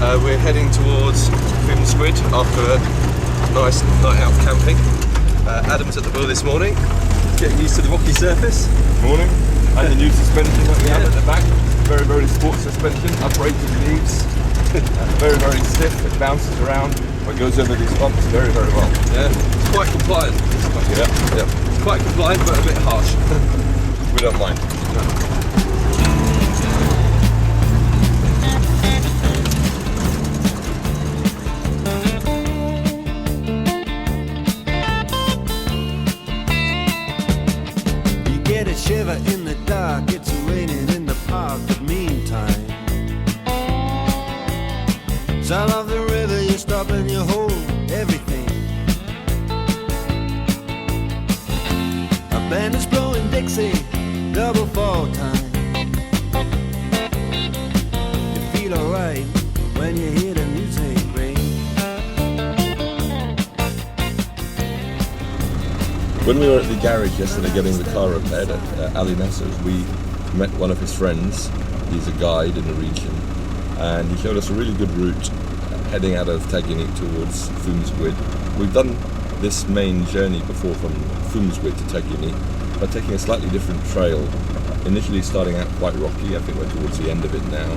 We're heading towards Squid after a nice night out camping. Adam's at the wheel this morning, getting used to the rocky surface. Morning. And the new suspension that we have at the back. Very, very sport suspension, uprated leaves. Very, very stiff. It bounces around, but goes over these bumps very, very well. Yeah, it's quite compliant. Yeah. It's quite compliant, but a bit harsh. We don't mind. No. Shiver in the dark, it's raining in the park, but meantime south of the river you stop and you hold everything. A band is blowing Dixie, double fall time. You feel alright when you hear the music ring. When we were at the garage yesterday getting the car repaired at Ali Nasser's, we met one of his friends. He's a guide in the region, and he showed us a really good route heading out of Tagini towards Squid. We've done this main journey before from Squid to Tagini, but taking a slightly different trail. Initially starting out quite rocky, I think we're towards the end of it now,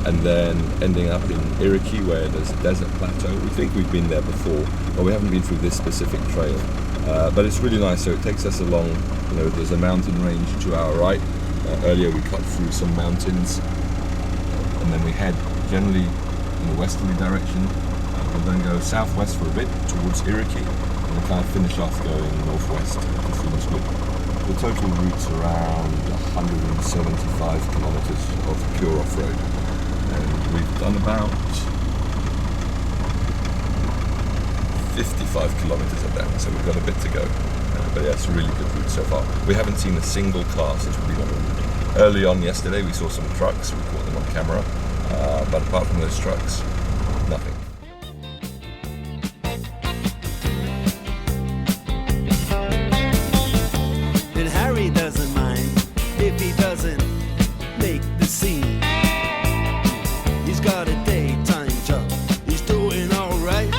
and then ending up in Iriki where there's a desert plateau. We think we've been there before, but we haven't been through this specific trail. But it's really nice, so it takes us along, there's a mountain range to our right. Earlier we cut through some mountains, and then we head generally in a westerly direction. We'll then go southwest for a bit towards Iriki, and we'll kind of finish off going northwest to Squid. The total route's around 175 kilometers of pure off-road, and we've done about 55 kilometers of that, so we've got a bit to go. But yeah, it's a really good route so far. We haven't seen a single car since we've been on the route. Early on yesterday we saw some trucks, we caught them on camera, but apart from those trucks, nothing. And Harry doesn't mind if he doesn't make the scene. He's got a daytime job, he's doing alright.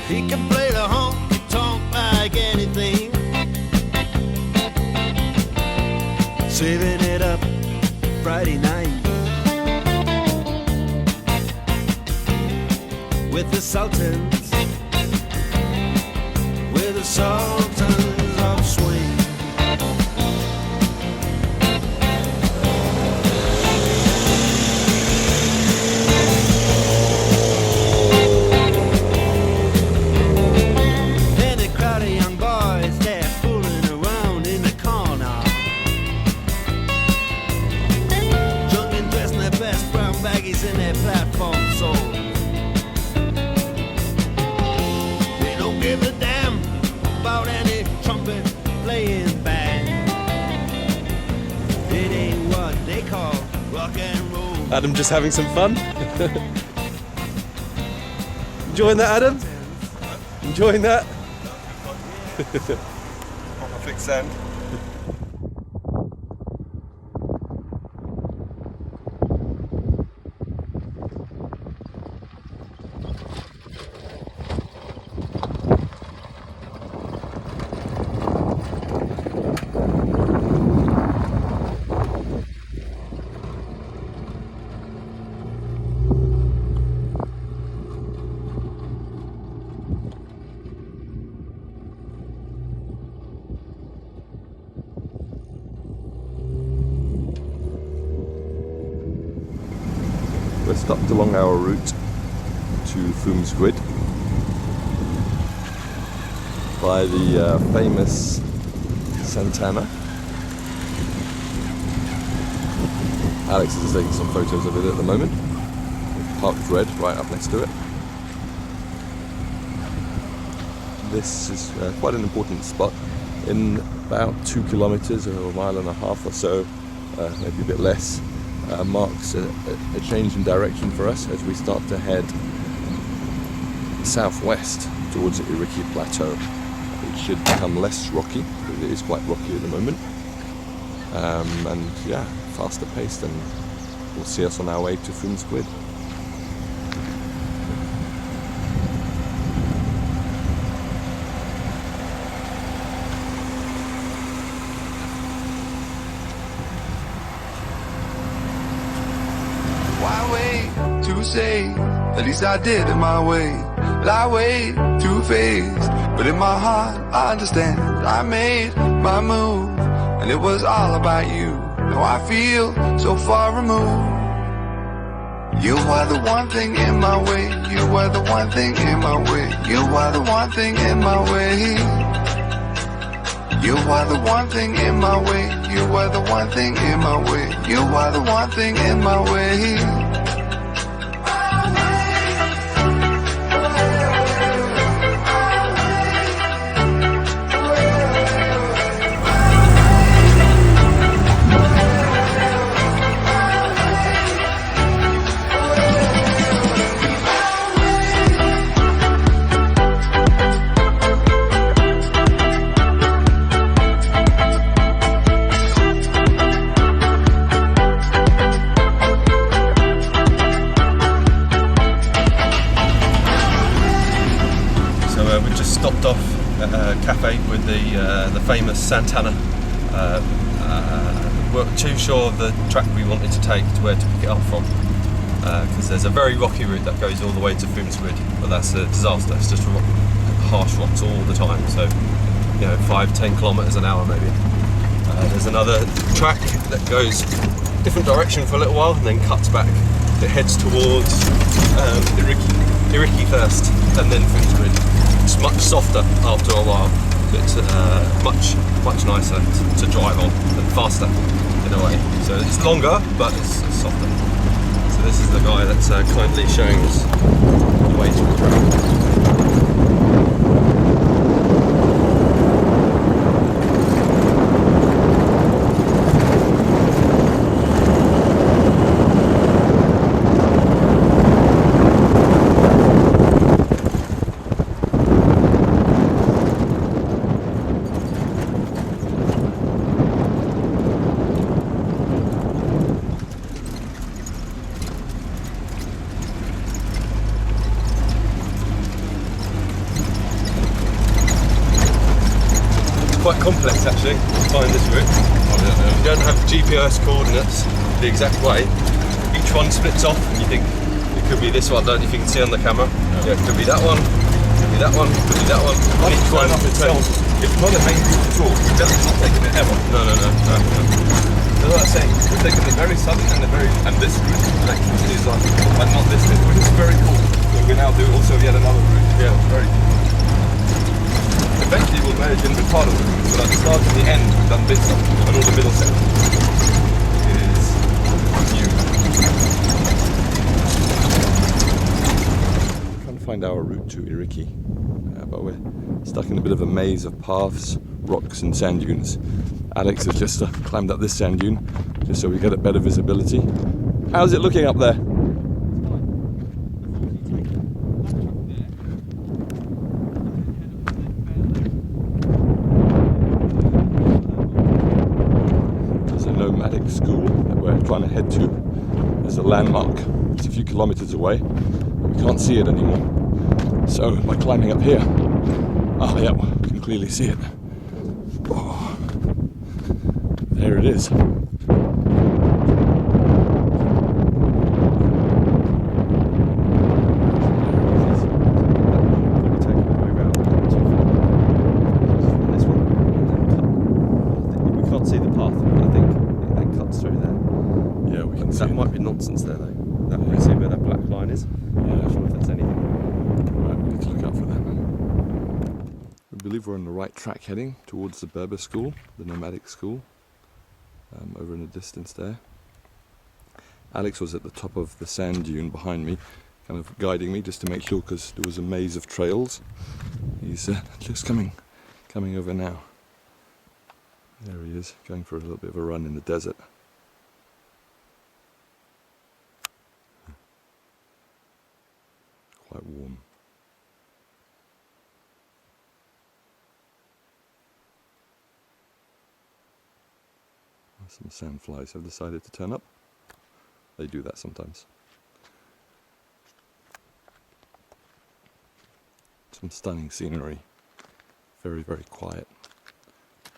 He can play the honky-tonk like anything, saving it up Friday night with the Sultans, with the Sultans of Swing. In their platform soul, they don't give a damn about any trumpet playing band. It ain't what they call rock and roll. Adam just having some fun. Enjoying that, Adam? Enjoying that? Proper thick sand. We're stopped along our route to Squid by the famous Santana. Alex is taking some photos of it at the moment. We've parked red right up next to it. This is quite an important spot. In about 2 kilometers or a mile and a half or so, maybe a bit less, marks a change in direction for us as we start to head southwest towards the Iriki Plateau. It should become less rocky, because it is quite rocky at the moment, and yeah, faster paced and will see us on our way to Squid. Why wait to say, at least I did it my way. But I wait two-faced, but in my heart I understand. I made my move, and it was all about you. Now I feel so far removed. You were the one thing in my way. You were the one thing in my way. You were the one thing in my way. You were the one thing in my way. You were the one thing in my way. You were the one thing in my way. We just stopped off at a cafe with the famous Santana. We're too sure of the track we wanted to take to where to pick it up from, because there's a very rocky route that goes all the way to Squid, but that's a disaster. It's just harsh rocks all the time, so 5-10 kilometers an hour maybe. There's another track that goes different direction for a little while and then cuts back. It heads towards Iriki first and then Squid. It's much softer after a while. It's much nicer to drive on and faster in a way. So it's longer, but it's softer. So this is the guy that's kindly showing us the way to the track. Quite complex actually to find this route. You don't have GPS coordinates the exact way. Each one splits off and you think it could be this one, don't you? If you can see on the camera. Yeah, it could be that one, could be that one, could be that one. And each one It's not a main route at all. We've definitely not taken it ever. No. That's what I'm saying. We've taken the very southern and this route actually is on, but not this bit, which is very cool. So we now do also yet another route. Yeah, very cool. Eventually we'll manage in the part of the route, but at the start and the end we've done bits of it, and all the middle section is new. We're trying to find our route to Iriki, but we're stuck in a bit of a maze of paths, rocks and sand dunes. Alex has just climbed up this sand dune, just so we get a better visibility. How's it looking up there? School that we're trying to head to. There's a landmark. It's a few kilometers away. We can't see it anymore. So by climbing up here, we can clearly see it. Oh, there it is. That might be nonsense there though. That might see where that black line is. Yeah, I'm not sure if that's anything. Right, we need to look out for that. We believe we're on the right track heading towards the Berber school, the nomadic school, over in the distance there. Alex was at the top of the sand dune behind me, kind of guiding me just to make sure, because there was a maze of trails. He's just coming over now. There he is, going for a little bit of a run in the desert. Quite warm. Some sandflies have decided to turn up. they do that sometimes. Some stunning scenery. Very, very quiet.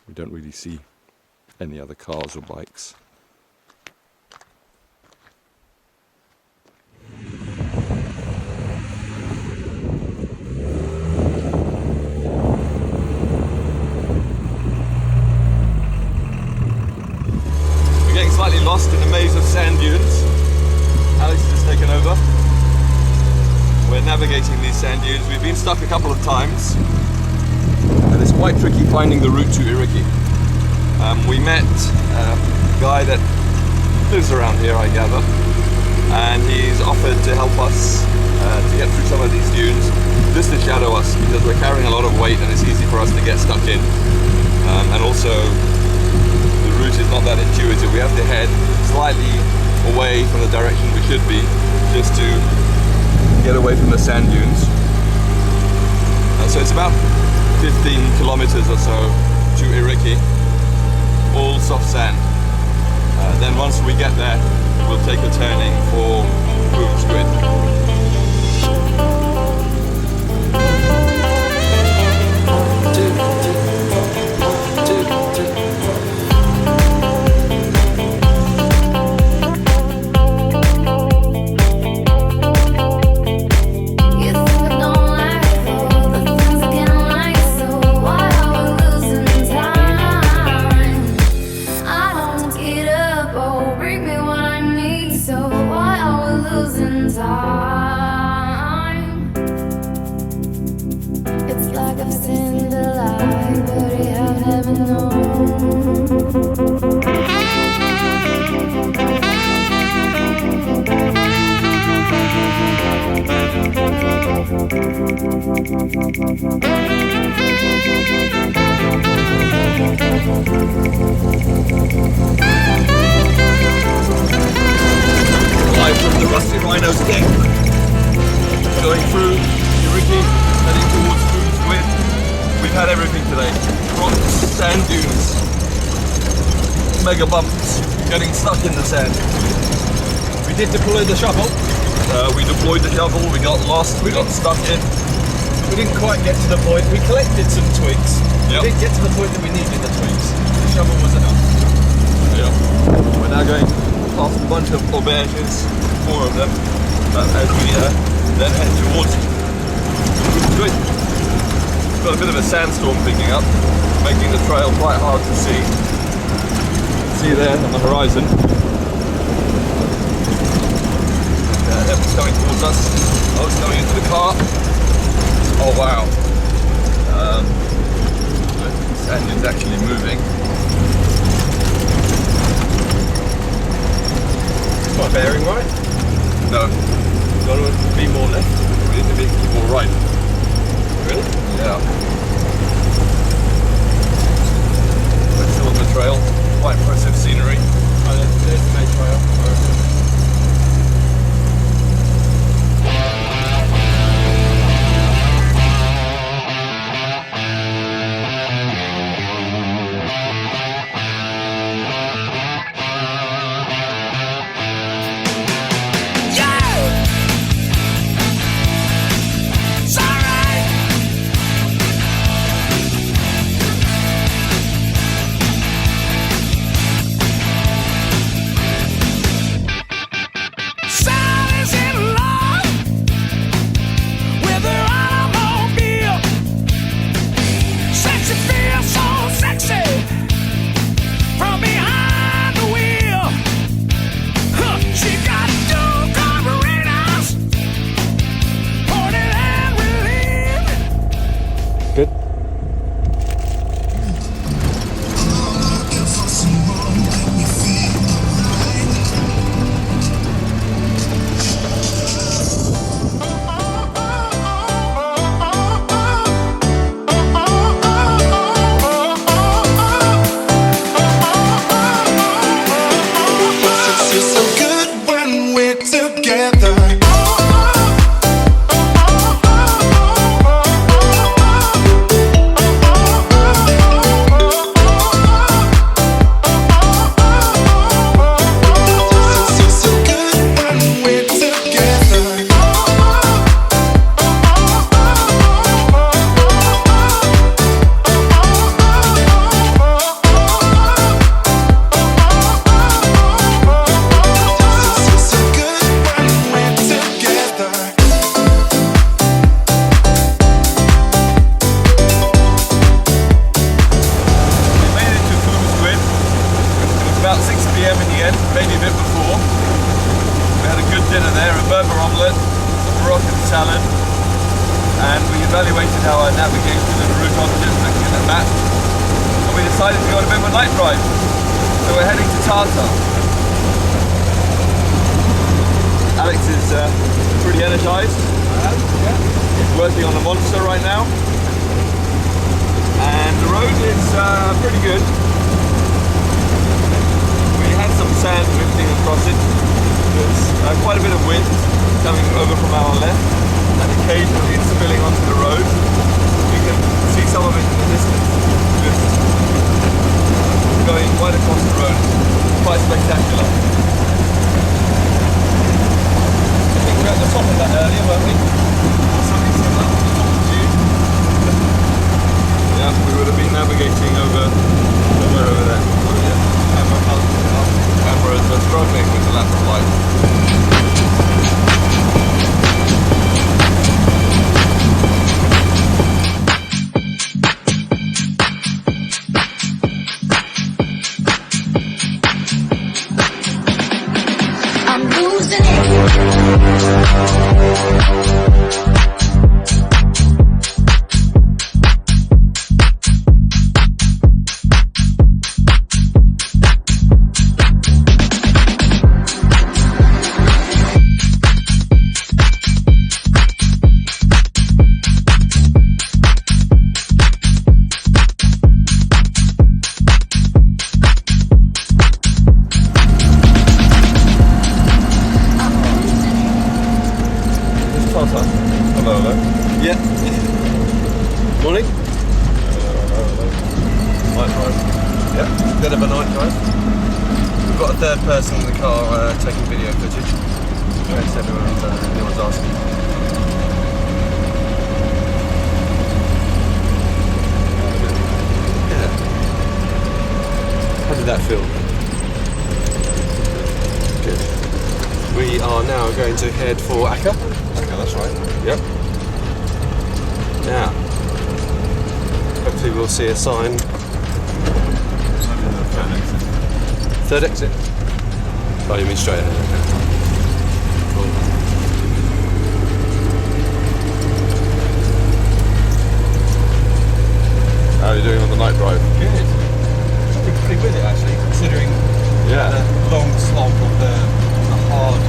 We don't really see any other cars or bikes. We're getting slightly lost in a maze of sand dunes. Alex has just taken over. We're navigating these sand dunes. We've been stuck a couple of times, and it's quite tricky finding the route to Iriki. We met a guy that lives around here, I gather, and he's offered to help us to get through some of these dunes, just to shadow us, because we're carrying a lot of weight and it's easy for us to get stuck in. And also, the route is not that intuitive. We have to head slightly away from the direction we should be, just to get away from the sand dunes. So it's about 15 kilometers or so to Iriki, all soft sand. Then once we get there, we'll take a turning for Boom Squid. Live from the rusty Rhinos deck, going through Iriki, heading towards Boom Squid. We've had everything today: rocks, sand dunes, mega bumps, getting stuck in the sand. We did deploy the shovel. We deployed the shovel. We got lost. We got stuck in. We didn't quite get to the point. We collected some twigs. Yep. We didn't get to the point that we needed the twigs. The shovel was enough. Yeah. We're now going past a bunch of auberges, 4 of them, as we then head towards Good. Got a bit of a sandstorm picking up, making the trail quite hard to see. See there on the horizon. Everyone's coming towards us. Oh, it's coming into the car. Oh wow. This engine's actually moving. It's not bearing right. No, Got to be more left. we need to be more right. Really? Yeah. We're still on the trail. Quite impressive scenery. Oh, there's the main trail. It's alright. maybe a bit before. We had a good dinner there, a Berber omelette, a Moroccan salad, and we evaluated our navigation and route options, looking at the map, and we decided to go on a bit of a night drive. So we're heading to Tartar. Alex is pretty energised. He's working on the monster right now, and the road is pretty good. We had some sand drifting across it. There's quite a bit of wind coming over from our left, and occasionally it's spilling onto the road. You can see some of it in the distance, just going right across the road. It's quite spectacular. I think we were at the top of that earlier, weren't we? Something similar, the top of June. Yeah, we would have been navigating over somewhere over there. Oh yeah, cameras are struggling with the lack of light. I'm losing it. Hello, hello. Yeah. Morning. Night drive. Yeah, bit of a night drive. We've got a third person in the car taking video footage. In case anyone's asking. Yeah. How did that feel? Good. We are now going to head for Akka. Akka, that's right. Yep. Now, hopefully we'll see a sign. Third exit. Oh, you mean straight ahead? Okay. Cool. How are you doing on the night drive? Good. Pretty with it actually, considering the long slog of the hard,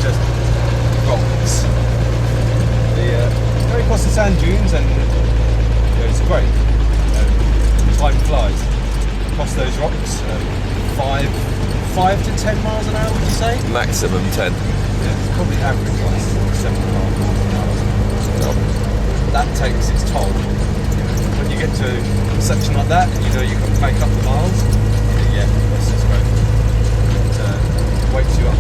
just rocks. Going across the sand dunes, and it's great. Time flies. Across those rocks, 5 to 10 miles an hour, would you say? Maximum 10. Yeah, it's probably average like 7.5 miles an hour. That takes its toll. When you get to a section like that, and you know you can make up the miles, yeah, that's just great. It wakes you up.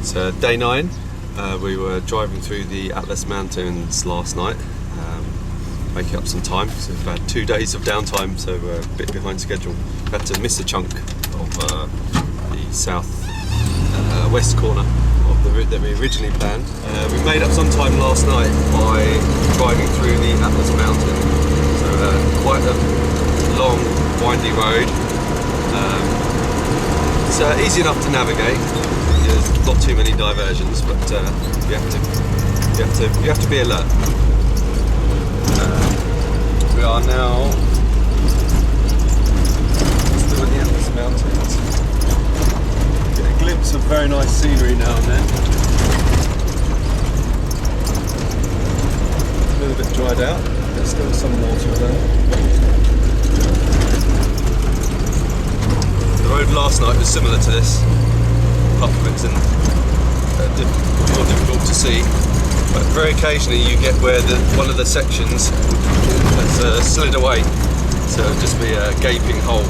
So day 9, we were driving through the Atlas Mountains last night, making up some time. So we've had 2 days of downtime, so we're a bit behind schedule. We had to miss a chunk of the south west corner of the route that we originally planned. We made up some time last night by driving through the Atlas Mountain. So quite a long, windy road. It's easy enough to navigate. There's not too many diversions, but you have to be alert. We are now still in the Atlas Mountains. Get a glimpse of very nice scenery now and then. A little bit dried out. There's still some water there. The road last night was similar to this. Half of it's more difficult to see, but very occasionally you get where one of the sections has slid away, so it'll just be a gaping hole,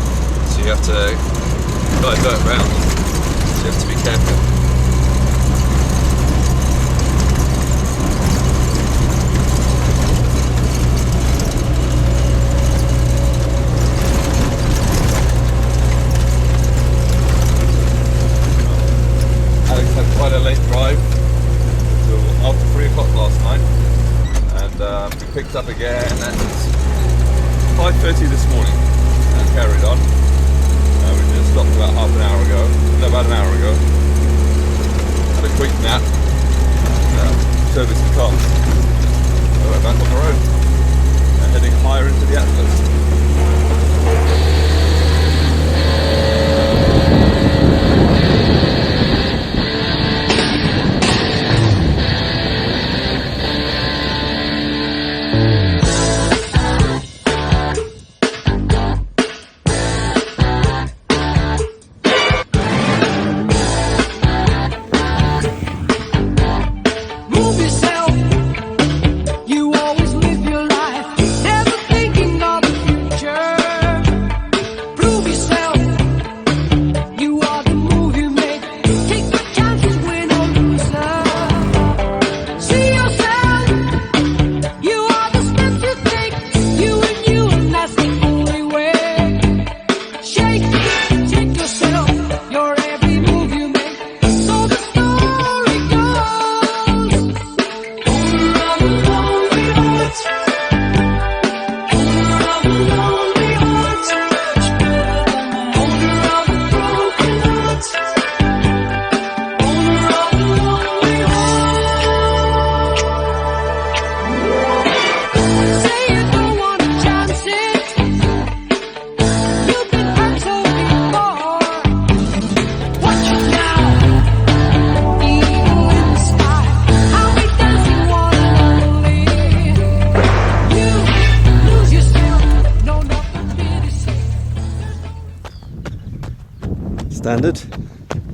so you have to divert round, so you have to be careful. Alex had quite a late drive till after 3 o'clock last night, and we picked up again at 5:30 this morning and carried on. We just stopped about about an hour ago. Had a quick nap, serviced the car. So we're back on the road, heading higher into the Atlas. Standard,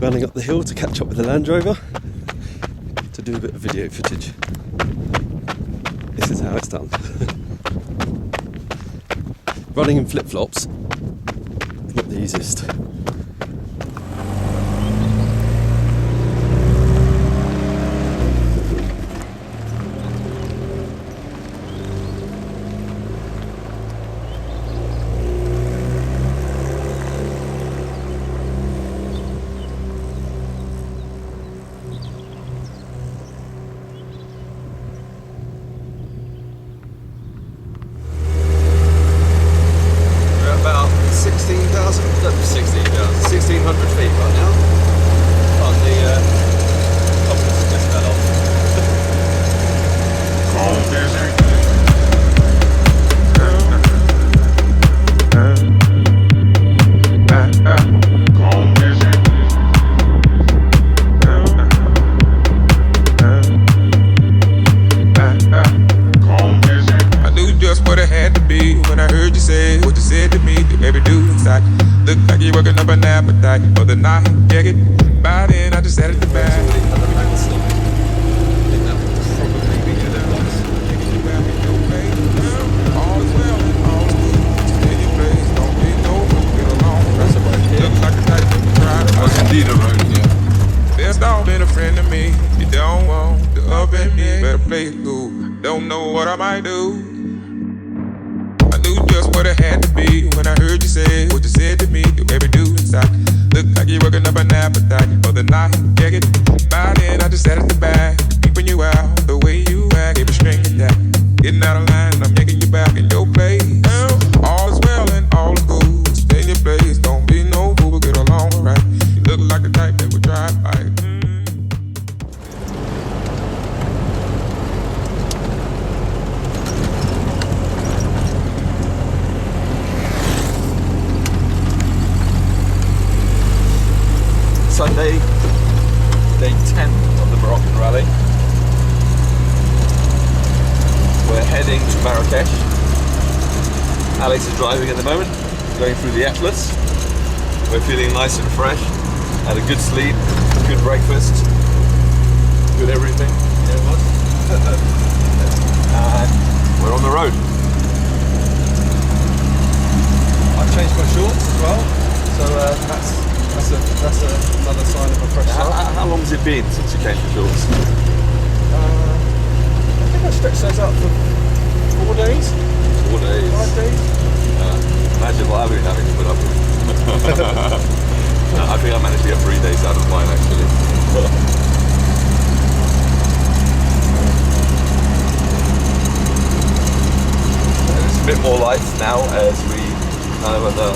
running up the hill to catch up with the Land Rover to do a bit of video footage. This is how it's done. Running in flip-flops, not the easiest. About 1,600 feet right now. On the top of this meadow. I knew just what it had to be when I heard you say what you said to me. Baby, do inside. Look like you're working up an appetite for the night. Check it. By then, I just sat at the back. I think that would probably be good advice. All is well, all is good. Stay in your place, don't be no fool, get along. That's a road here. Look like a type of try to That's indeed a road here. best all been a friend to me. You don't want to up and me, better play it cool. Don't know what I might do. I knew just what it had to be when I heard you say what you said to me. You baby do inside. Look like you're working up an appetite for the night. Check it. By then I just sat at the back, peeping you out the way you act. Gave a string of that. Getting out of line, I'm making you back in your place. All is well and all is good. Stay in your place, don't be no fool, but get along right. You look like the type that would try to fight. Sunday, day 10 of the Moroccan Rally. We're heading to Marrakesh. Alex is driving at the moment, going through the Atlas. We're feeling nice and fresh. Had a good sleep, good breakfast, good everything. Yeah, it was. And we're on the road. I've changed my shorts as well, so that's another sign of a fresh start. How long has it been since you came to shorts? I think I stretched those out for 4 days, 4 days. 5 days. Imagine what I've been having to put up with. No, I think I managed to get 3 days out of mine actually. life now as we kind of at the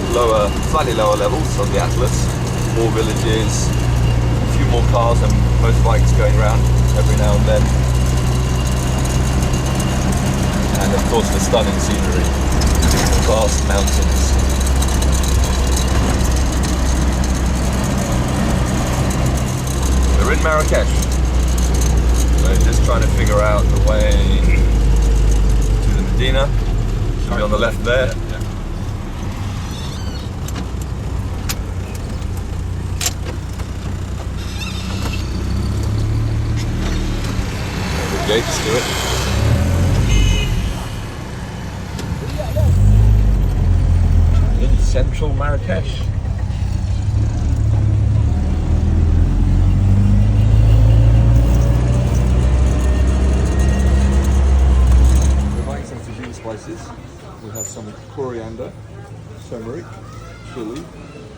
slightly lower levels of the Atlas. More villages, a few more cars and motorbikes going around every now and then. And of course the stunning scenery, vast mountains. We're in Marrakesh. We're just trying to figure out the way to the Medina. Should be on the left there. The gates to it. In central Marrakesh. Spices. We have some coriander, turmeric, chili,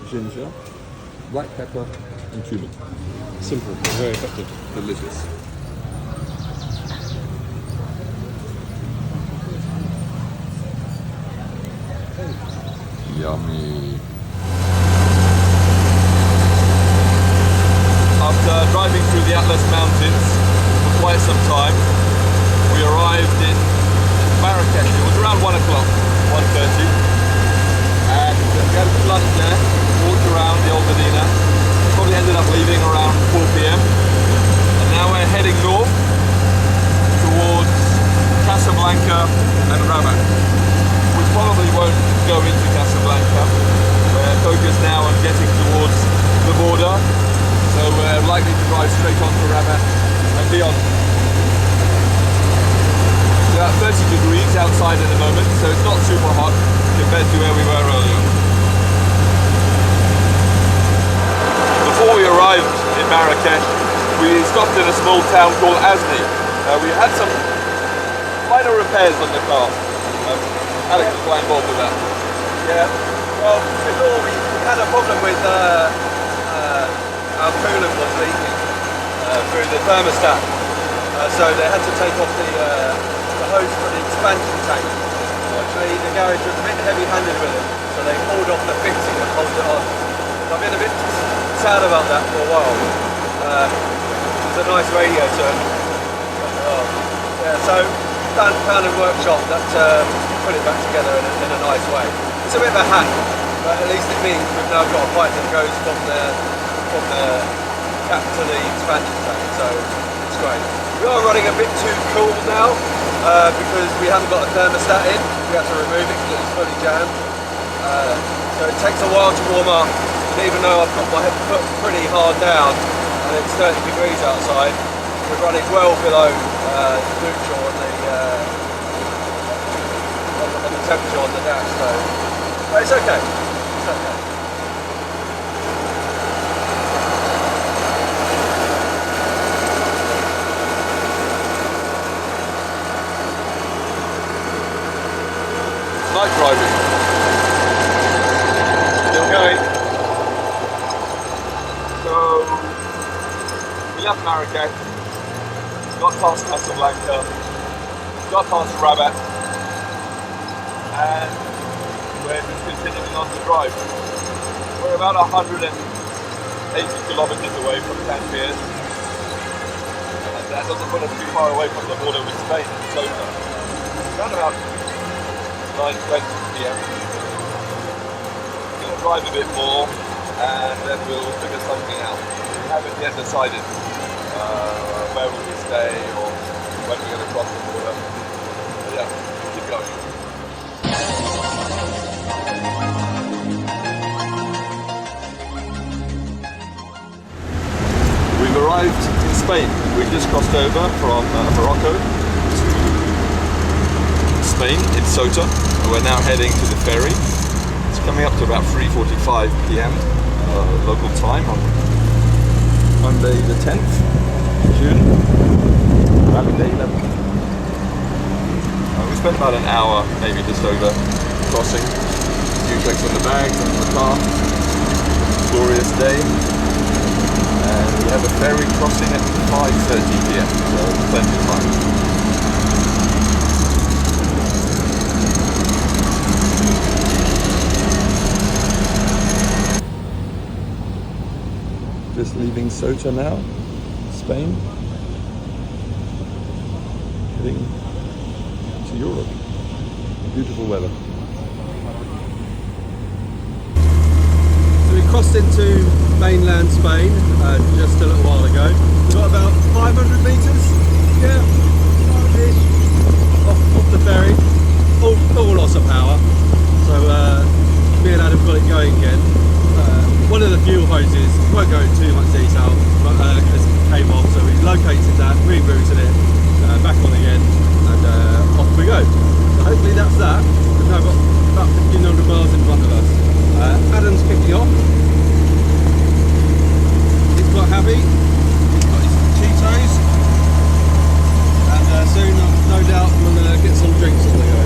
ginger, black pepper and cumin. Simple but very effective. Delicious. Yummy. After driving through the Atlas Mountains for quite some time, we arrived in Marrakesh. It was around 1 o'clock, 1:30, and we had a good lunch there, walked around the old Medina, probably ended up leaving around 4 p.m. and now we're heading north towards Casablanca and Rabat. We probably won't go into Casablanca. We're focused now on getting towards the border, so we're likely to drive straight on to Rabat and beyond. About 30 degrees outside at the moment, so it's not super hot compared to where we were earlier. Before we arrived in Marrakesh, we stopped in a small town called Azni. We had some minor repairs on the car. Alex was quite involved with that. Yeah, well, before we had a problem with our coolant was leaking through the thermostat, so they had to take off the hose for the expansion tank. Actually, the garage was a bit heavy-handed with it, so they pulled off the fixing and pulled it on. So I've been a bit sad about that for a while. It's a nice radiator. Yeah, so found a workshop that put it back together in a nice way. It's a bit of a hack, but at least it means we've now got a pipe that goes from the cap to the expansion tank, so it's great. We are running a bit too cool now. Because we haven't got a thermostat in, we have to remove it because it's fully jammed. So it takes a while to warm up, and even though I've got my foot pretty hard down and it's 30 degrees outside, we're running well below neutral on the temperature on the dash, so but it's okay. It's okay. Night driving. Still going. So we left Marrakesh, got past Casablanca, got past Rabat, and we're just continuing on the drive. We're about 180 kilometers away from Tangiers, and that doesn't put us too far away from the border with Spain and Ceuta. Around about 9:20 p.m. We're going to drive a bit more and then we'll figure something out. We haven't yet decided where we will stay or when we're going to cross the border. But yeah, keep going. We've arrived in Spain. We just crossed over from Morocco to Spain in Ceuta. We're now heading to the ferry. It's coming up to about 3:45 p.m. Local time on Monday the 10th June. Rally Day 11. We spent about an hour, maybe just over, crossing. A few checks on the bags and the car. Glorious day. And we have a ferry crossing at 5:30 p.m. So plenty of time. just leaving Ceuta now, Spain, heading to Europe. Beautiful weather. So we crossed into mainland Spain just a little while ago. We've got about 500 metres, yeah, off the ferry. All loss of power. So me and Adam got it going again. One of the fuel hoses, won't go into too much detail, but came off, so we located that, rerouted it, back on again, and off we go. So hopefully that's that. We've now got about 1,500 miles in front of us. Adam's kicking off. He's quite happy. He's got his Cheetos, and soon, no doubt, we'll get some drinks on the go.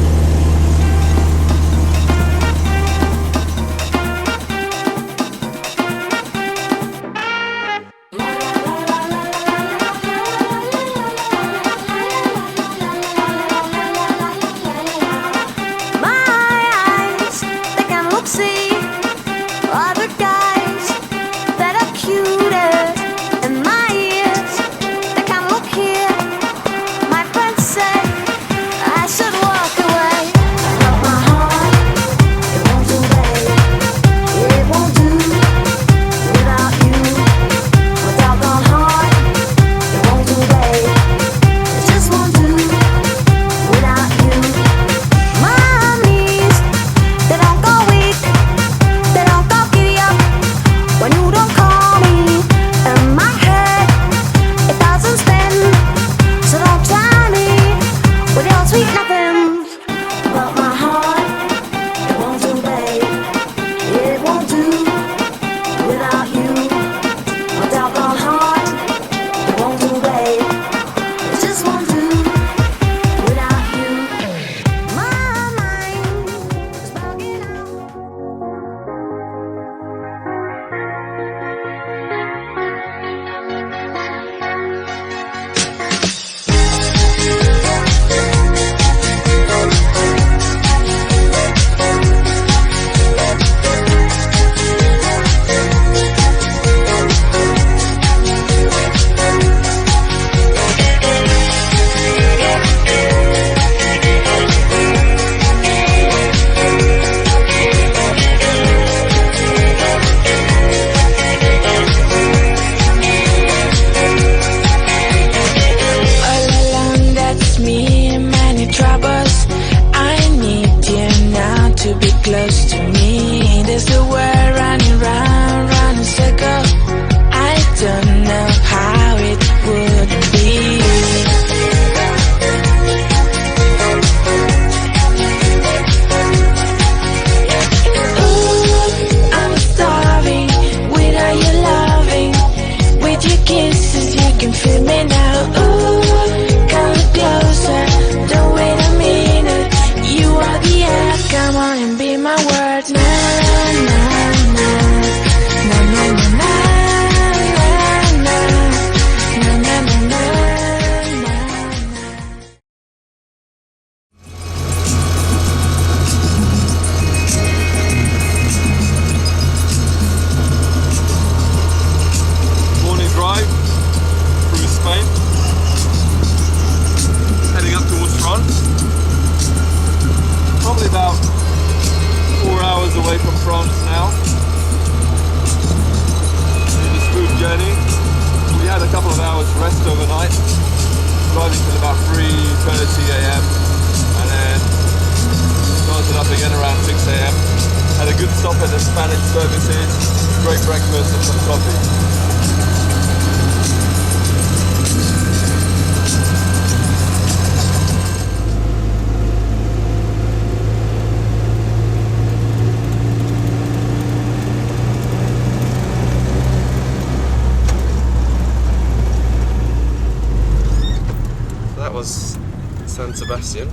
San Sebastian.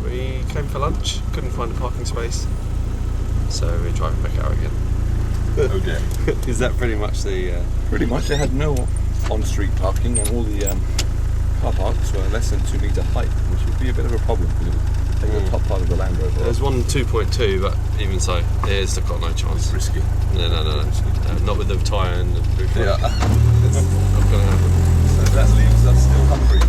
We came for lunch, couldn't find a parking space, so we're driving back out again. Okay. Is that pretty much the... Pretty much. They had no on-street parking, and all the car parks were less than 2 metre height, which would be a bit of a problem because it would take the top part of the Land Rover. There's one 2.2, but even so, it's got no chance. It's risky. No. Not with the tyre and the roof. Yeah. It's not going to happen. So that leaves us still hungry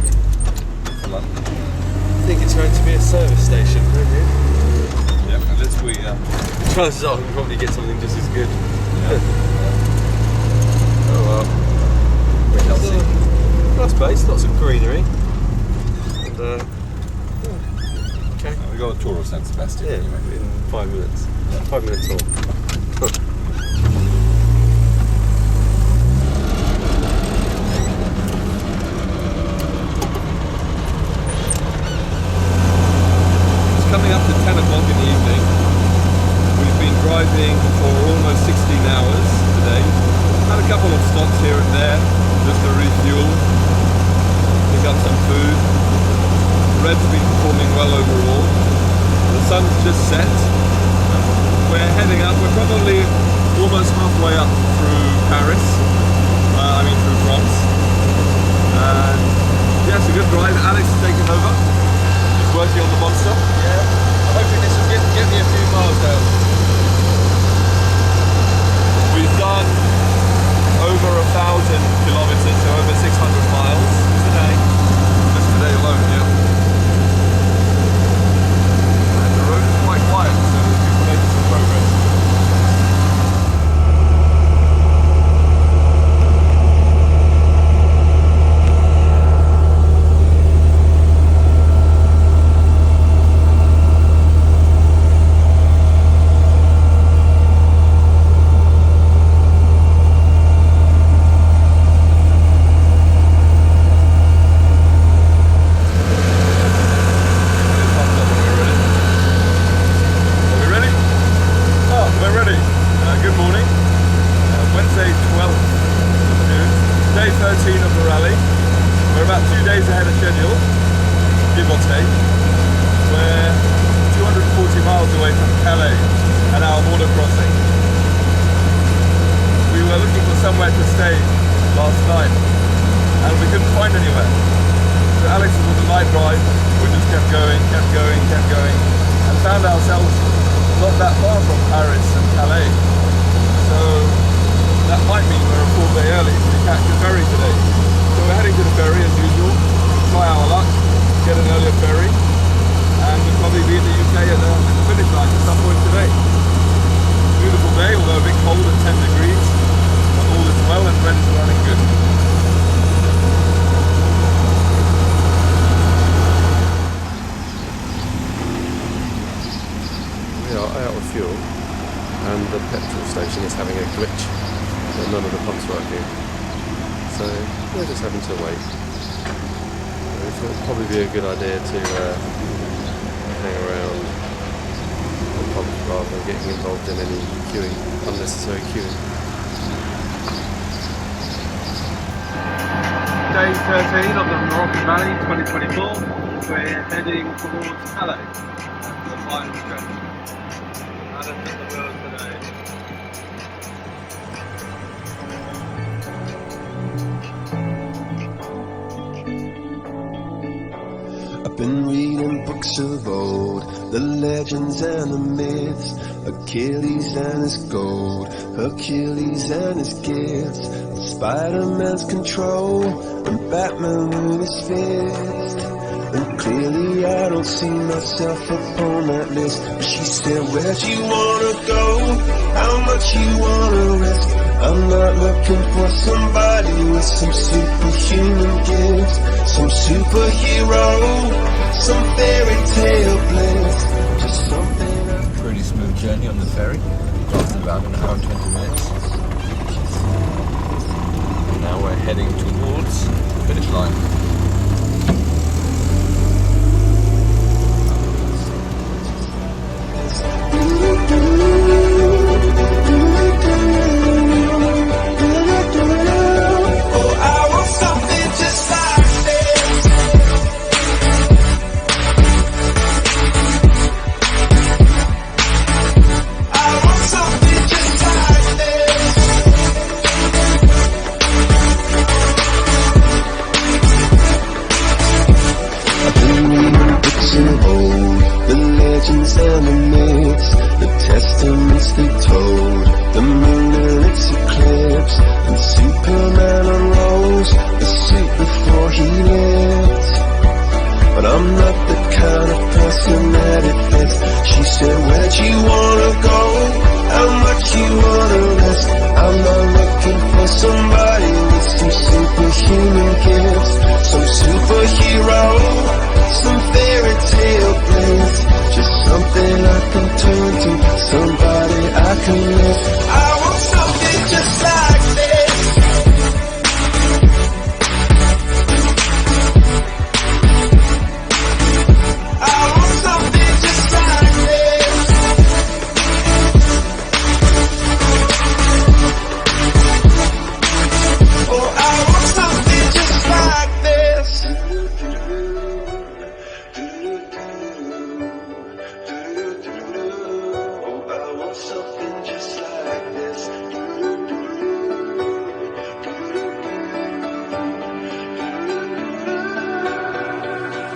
for London. I think it's going to be a service station, really. Yeah, unless we... Chances are we'll probably get something just as good. Yeah. Oh well. We shall see. Nice place, lots of greenery. And, okay. We got a tour of San Sebastian Yeah, anyway. in 5 minutes. 5 minutes tour. Coming up to 10 o'clock in the evening. We've been driving for almost 16 hours today. Had a couple of stops here and there just to refuel, pick up some food. The Red's been performing well overall. The sun's just set. We're heading up. We're probably almost halfway up through Paris. Through France. And yeah, it's a good drive. Alex is taking over. Working on the monster. Yeah. I'm hoping this will get me a few miles down. We've done over 1,000 kilometres, so over 600 miles today. Just today alone, yeah. And the road is quite quiet, so we're making some progress. Somewhere to stay last night, and we couldn't find anywhere. So Alex was on the night drive. We just kept going, and found ourselves not that far from Paris and Calais. So that might mean we're a full day early to catch the ferry today. So we're heading to the ferry as usual, try our luck, get an earlier ferry, and we'll probably be in the UK at the finish line at some point today. Beautiful day, although a bit cold at 10 degrees. All is well and Red is running good. We are out of fuel and the petrol station is having a glitch, so none of the pumps working. So we're just having to wait. It would probably be a good idea to hang around the pump rather than getting involved in any unnecessary queuing. Day 13 of the Moroccan Rally 2024. We're heading towards Calais. The final stretch. How to hit the world today. I've been reading books of old, the legends and the myths, Achilles and his gold, Hercules and his gifts, Spider-Man's control, and Batman with his fist. And clearly I don't see myself upon that list. But she said, where'd you wanna go? How much you wanna risk? I'm not looking for somebody with some superhuman gifts, some superhero, some fairy tale bliss, just something. Pretty smooth journey on the ferry. It lasted about an hour and 20 minutes. And now we're heading towards the finish line.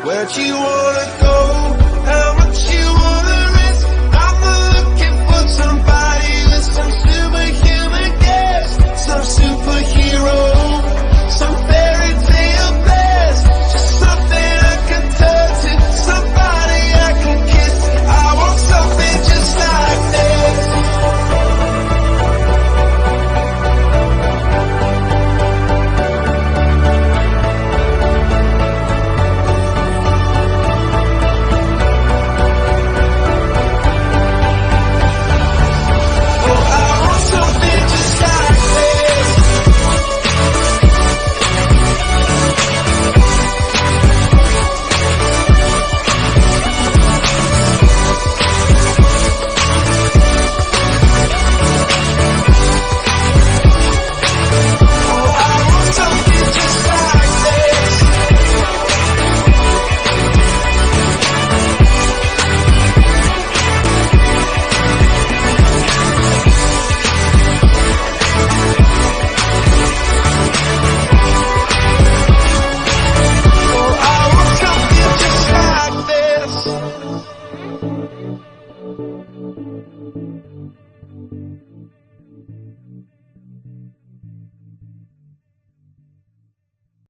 Where'd you wanna go?